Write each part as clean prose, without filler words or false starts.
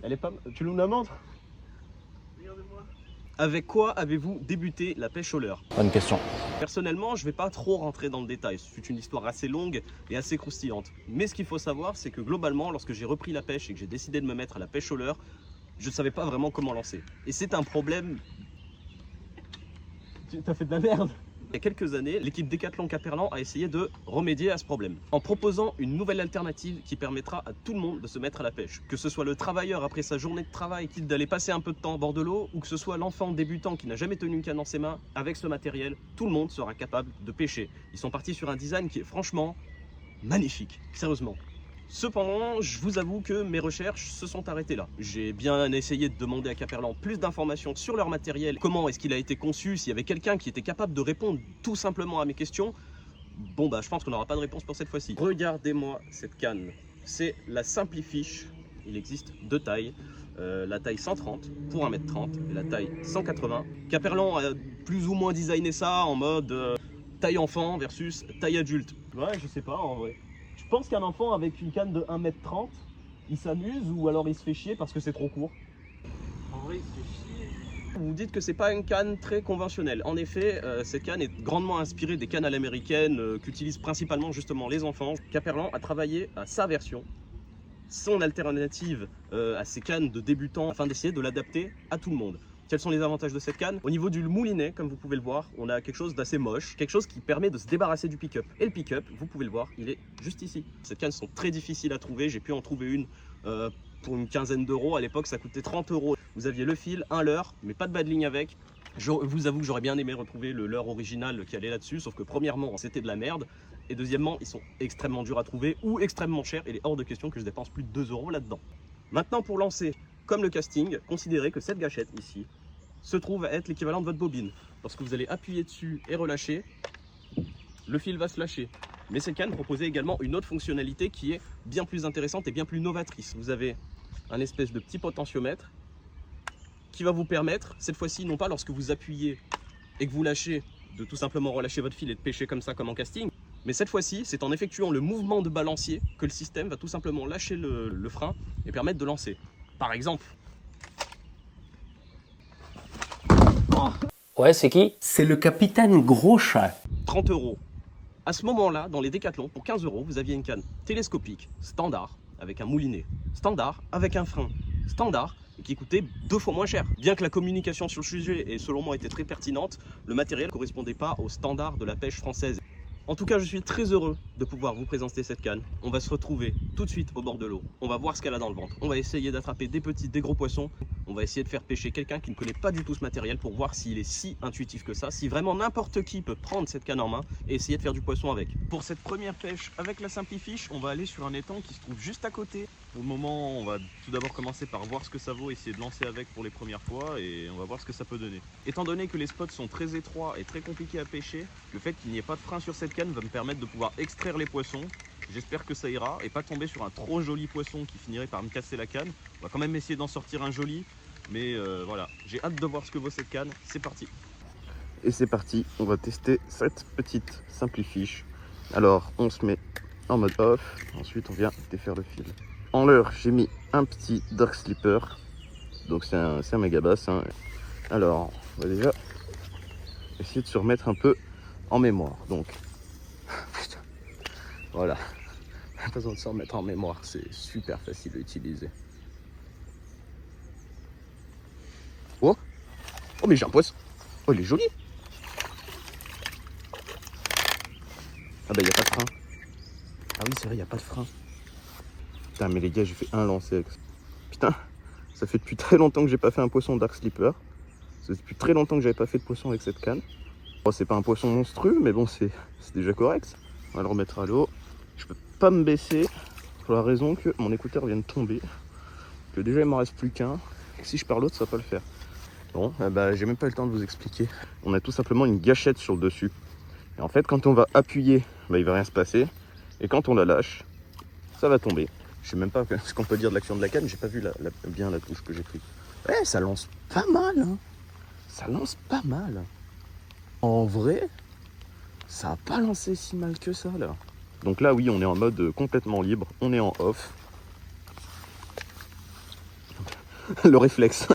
Elle est pas... Tu nous la montres? Regardez-moi. Avec quoi avez-vous débuté la pêche au leurre? Bonne question. Personnellement, je ne vais pas trop rentrer dans le détail. C'est une histoire assez longue et assez croustillante. Mais ce qu'il faut savoir, c'est que globalement, lorsque j'ai repris la pêche et que j'ai décidé de me mettre à la pêche au leurre, je ne savais pas vraiment comment lancer. Et c'est un problème... T'as fait de la merde. Il y a quelques années, l'équipe Decathlon Quimperlé a essayé de remédier à ce problème en proposant une nouvelle alternative qui permettra à tout le monde de se mettre à la pêche. Que ce soit le travailleur après sa journée de travail, quitte d'aller passer un peu de temps au bord de l'eau, ou que ce soit l'enfant débutant qui n'a jamais tenu une canne dans ses mains, avec ce matériel, tout le monde sera capable de pêcher. Ils sont partis sur un design qui est franchement magnifique, sérieusement. Cependant, je vous avoue que mes recherches se sont arrêtées là. J'ai bien essayé de demander à Quimperlé plus d'informations sur leur matériel, comment est-ce qu'il a été conçu, s'il y avait quelqu'un qui était capable de répondre tout simplement à mes questions. Bon bah je pense qu'on n'aura pas de réponse pour cette fois-ci. Regardez-moi cette canne, c'est la Simplifish. Il existe deux tailles, la taille 130 pour 1m30 et la taille 180. Quimperlé a plus ou moins designé ça en mode taille enfant versus taille adulte. Ouais, je sais pas en vrai. Je pense qu'un enfant avec une canne de 1m30, il s'amuse ou alors il se fait chier parce que c'est trop court. En vrai, il se fait chier. Vous dites que c'est pas une canne très conventionnelle. En effet, cette canne est grandement inspirée des cannes à l'américaine qu'utilisent principalement justement les enfants. Quimperlé a travaillé à sa version, son alternative à ces cannes de débutants afin d'essayer de l'adapter à tout le monde. Quels sont les avantages de cette canne? Au niveau du moulinet, comme vous pouvez le voir, on a quelque chose d'assez moche, quelque chose qui permet de se débarrasser du pick-up. Et le pick-up, vous pouvez le voir, il est juste ici. Ces cannes sont très difficiles à trouver, j'ai pu en trouver une pour une quinzaine d'euros. À l'époque, ça coûtait 30 euros. Vous aviez le fil, un leurre, mais pas de bas de ligne avec. Je vous avoue que j'aurais bien aimé retrouver le leurre original qui allait là-dessus, sauf que premièrement, c'était de la merde. Et deuxièmement, ils sont extrêmement durs à trouver ou extrêmement chers. Et il est hors de question que je dépense plus de 2 euros là-dedans. Maintenant, pour lancer comme le casting, considérez que cette gâchette ici se trouve à être l'équivalent de votre bobine. Lorsque vous allez appuyer dessus et relâcher, le fil va se lâcher. Mais cette canne proposait également une autre fonctionnalité qui est bien plus intéressante et bien plus novatrice. Vous avez un espèce de petit potentiomètre qui va vous permettre, cette fois-ci, non pas lorsque vous appuyez et que vous lâchez, de tout simplement relâcher votre fil et de pêcher comme ça, comme en casting, mais cette fois-ci, c'est en effectuant le mouvement de balancier que le système va tout simplement lâcher le frein et permettre de lancer. Par exemple, Ouais, c'est qui? C'est le capitaine Gros Chat. 30 euros. À ce moment-là, dans les Decathlon, pour 15 euros, vous aviez une canne télescopique, standard, avec un moulinet, standard, avec un frein, standard, et qui coûtait 2 fois moins cher. Bien que la communication sur le sujet ait selon moi été très pertinente, le matériel ne correspondait pas aux standards de la pêche française. En tout cas, je suis très heureux de pouvoir vous présenter cette canne. On va se retrouver tout de suite au bord de l'eau. On va voir ce qu'elle a dans le ventre. On va essayer d'attraper des petits, des gros poissons. On va essayer de faire pêcher quelqu'un qui ne connaît pas du tout ce matériel pour voir s'il est si intuitif que ça, si vraiment n'importe qui peut prendre cette canne en main et essayer de faire du poisson avec. Pour cette première pêche avec la Simplifish, on va aller sur un étang qui se trouve juste à côté. Pour le moment, on va tout d'abord commencer par voir ce que ça vaut, essayer de lancer avec pour les premières fois et on va voir ce que ça peut donner. Étant donné que les spots sont très étroits et très compliqués à pêcher, le fait qu'il n'y ait pas de frein sur cette canne va me permettre de pouvoir extraire les poissons. J'espère que ça ira et pas tomber sur un trop joli poisson qui finirait par me casser la canne. On va quand même essayer d'en sortir un joli, mais voilà, j'ai hâte de voir ce que vaut cette canne. C'est parti. Et c'est parti, on va tester cette petite Simplifish. Alors, on se met en mode off, ensuite on vient défaire le fil. En leurre, j'ai mis un petit Dark Slipper, donc c'est un méga bass. Hein. Alors, on va déjà essayer de se remettre un peu en mémoire. Donc, putain, voilà, pas besoin de se remettre en mémoire, c'est super facile à utiliser. Oh, oh mais j'ai un poisson. Oh, il est joli. Ah bah, il n'y a pas de frein. Ah oui, c'est vrai, il n'y a pas de frein. Putain, mais les gars, j'ai fait un lancer avec ça. Putain, ça fait depuis très longtemps que j'ai pas fait un poisson Dark Slipper. Ça fait depuis très longtemps que j'avais pas fait de poisson avec cette canne. Bon, c'est pas un poisson monstrueux, mais bon, c'est déjà correct. On va le remettre à l'eau. Je peux pas me baisser pour la raison que mon écouteur vient de tomber. Que déjà, il m'en reste plus qu'un. Si je pars l'autre, ça va pas le faire. Bon, bah, j'ai même pas eu le temps de vous expliquer. On a tout simplement une gâchette sur le dessus. Et en fait, quand on va appuyer, bah, il va rien se passer. Et quand on la lâche, ça va tomber. Je sais même pas ce qu'on peut dire de l'action de la canne, j'ai pas vu bien la touche que j'ai prise. Ouais, ça lance pas mal, hein. Ça lance pas mal. En vrai, ça a pas lancé si mal que ça, là. Donc là, oui, on est en mode complètement libre, on est en off. le réflexe.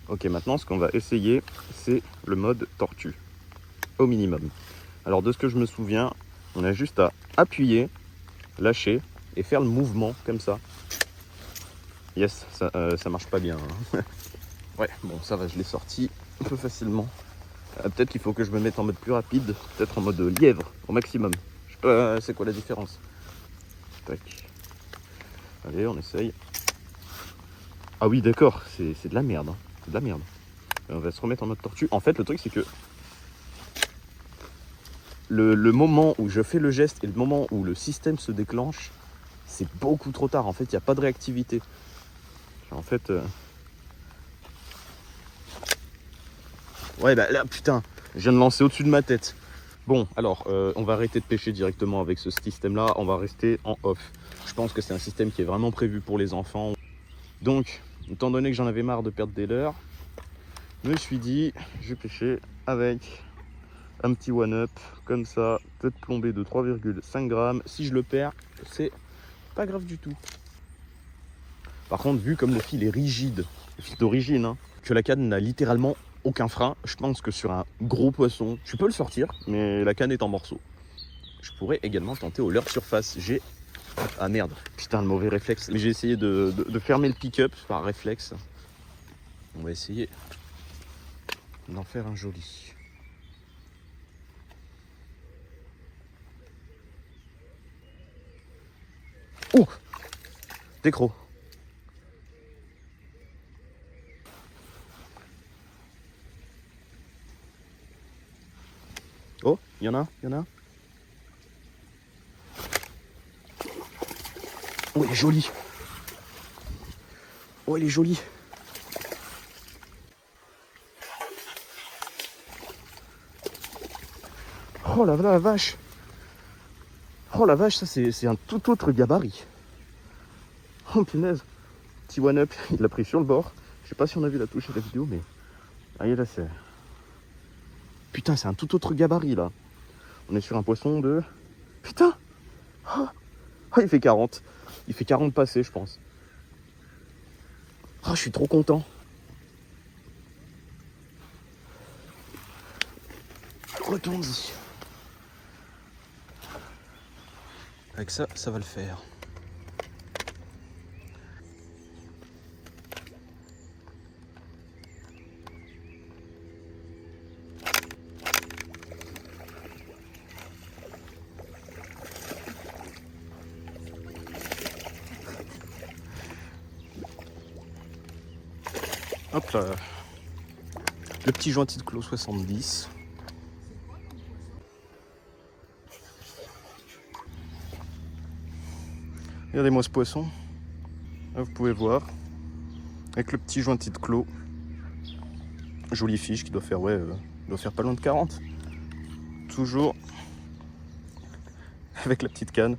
Ok, maintenant ce qu'on va essayer, c'est le mode tortue, au minimum. Alors de ce que je me souviens, on a juste à appuyer, lâcher et faire le mouvement comme ça. Yes, ça marche pas bien. Hein. Ouais, bon ça va, je l'ai sorti un peu facilement. Peut-être qu'il faut que je me mette en mode plus rapide, peut-être en mode lièvre au maximum. Je sais pas c'est quoi la différence. Tac. Allez, on essaye. Ah oui, d'accord, c'est de la merde. Hein. C'est de la merde. Et on va se remettre en mode tortue. En fait, le truc, c'est que le moment où je fais le geste et le moment où le système se déclenche, c'est beaucoup trop tard. En fait, il n'y a pas de réactivité. En fait... Ouais, bah là, putain, je viens de lancer au-dessus de ma tête. Bon, alors, on va arrêter de pêcher directement avec ce système-là. On va rester en off. Je pense que c'est un système qui est vraiment prévu pour les enfants. Donc, étant donné que j'en avais marre de perdre des leurres, je me suis dit, je vais pêcher avec un petit one-up, comme ça, tête plombée de 3,5 grammes. Si je le perds, c'est pas grave du tout. Par contre, vu comme le fil est rigide, le fil d'origine, hein, que la canne n'a littéralement aucun frein, je pense que sur un gros poisson, tu peux le sortir, mais la canne est en morceaux. Je pourrais également tenter au leurre surface. J'ai... Ah merde, putain, le mauvais réflexe. Mais j'ai essayé de fermer le pick-up par réflexe. On va essayer d'en faire un joli. Oh, décro. Oh, il y en a, il y en a. Oh, elle est jolie. Oh, elle est jolie. Oh la vache. Oh la vache, ça c'est un tout autre gabarit. Oh punaise. Petit one-up, il l'a pris sur le bord. Je sais pas si on a vu la touche à la vidéo, mais... Ah, là, c'est... Putain, c'est un tout autre gabarit, là. On est sur un poisson de... Putain. Oh, il fait 40. Il fait 40 passés, je pense. Oh, je suis trop content. Retourne-y. Avec ça, ça va le faire. Hop là. Le petit jointi de Clos 70. Regardez-moi ce poisson. Là, vous pouvez voir. Avec le petit jointi de Clos. Jolie fiche qui doit faire, ouais, doit faire pas loin de 40. Toujours avec la petite canne.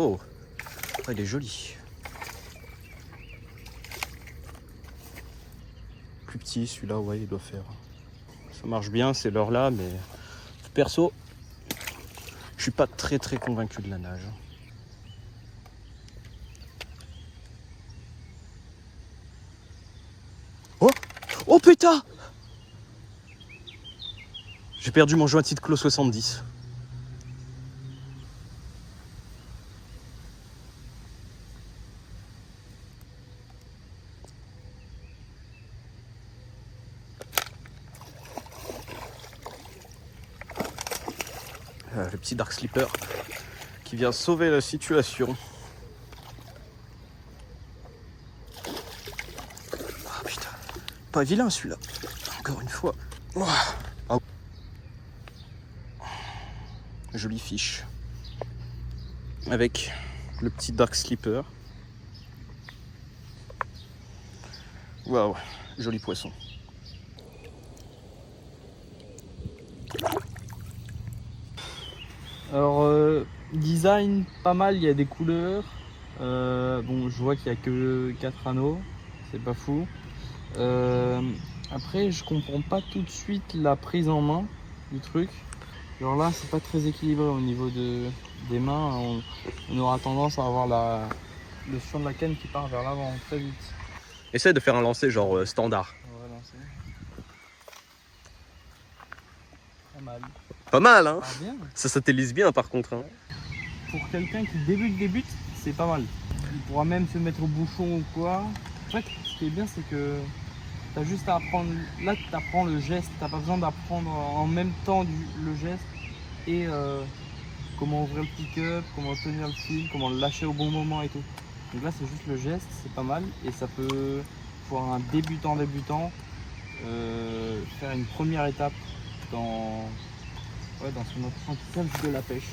Oh, ah, il est joli. Plus petit, celui-là, ouais, il doit faire. Ça marche bien, c'est l'heure là, mais perso, je suis pas très convaincu de la nage. Oh, oh putain! J'ai perdu mon jointi de Clos 70. Le petit Dark Slipper qui vient sauver la situation. Ah putain, pas vilain celui-là. Encore une fois. Oh. Jolie fiche. Avec le petit Dark Slipper. Waouh, joli poisson. Alors, design pas mal, il y a des couleurs. Bon, je vois qu'il n'y a que 4 anneaux, c'est pas fou. Après, je comprends pas tout de suite la prise en main. du truc. Genre là, c'est pas très équilibré au niveau des mains. On aura tendance à avoir le fond de la canne qui part vers l'avant très vite. Essaye de faire un lancer genre standard. On va lancer. Pas mal. Pas mal, hein? Ah, bien. Ça satellise bien par contre. Hein. Pour quelqu'un qui débute, c'est pas mal. Il pourra même se mettre au bouchon ou quoi. En fait, ce qui est bien, c'est que t'as juste à apprendre. Là, tu apprends le geste. T'as pas besoin d'apprendre en même temps le geste et comment ouvrir le pick-up, comment tenir le fil, comment le lâcher au bon moment et tout. Donc là, c'est juste le geste, c'est pas mal et ça peut, pour un débutant, faire une première étape dans son apprentissage de la pêche.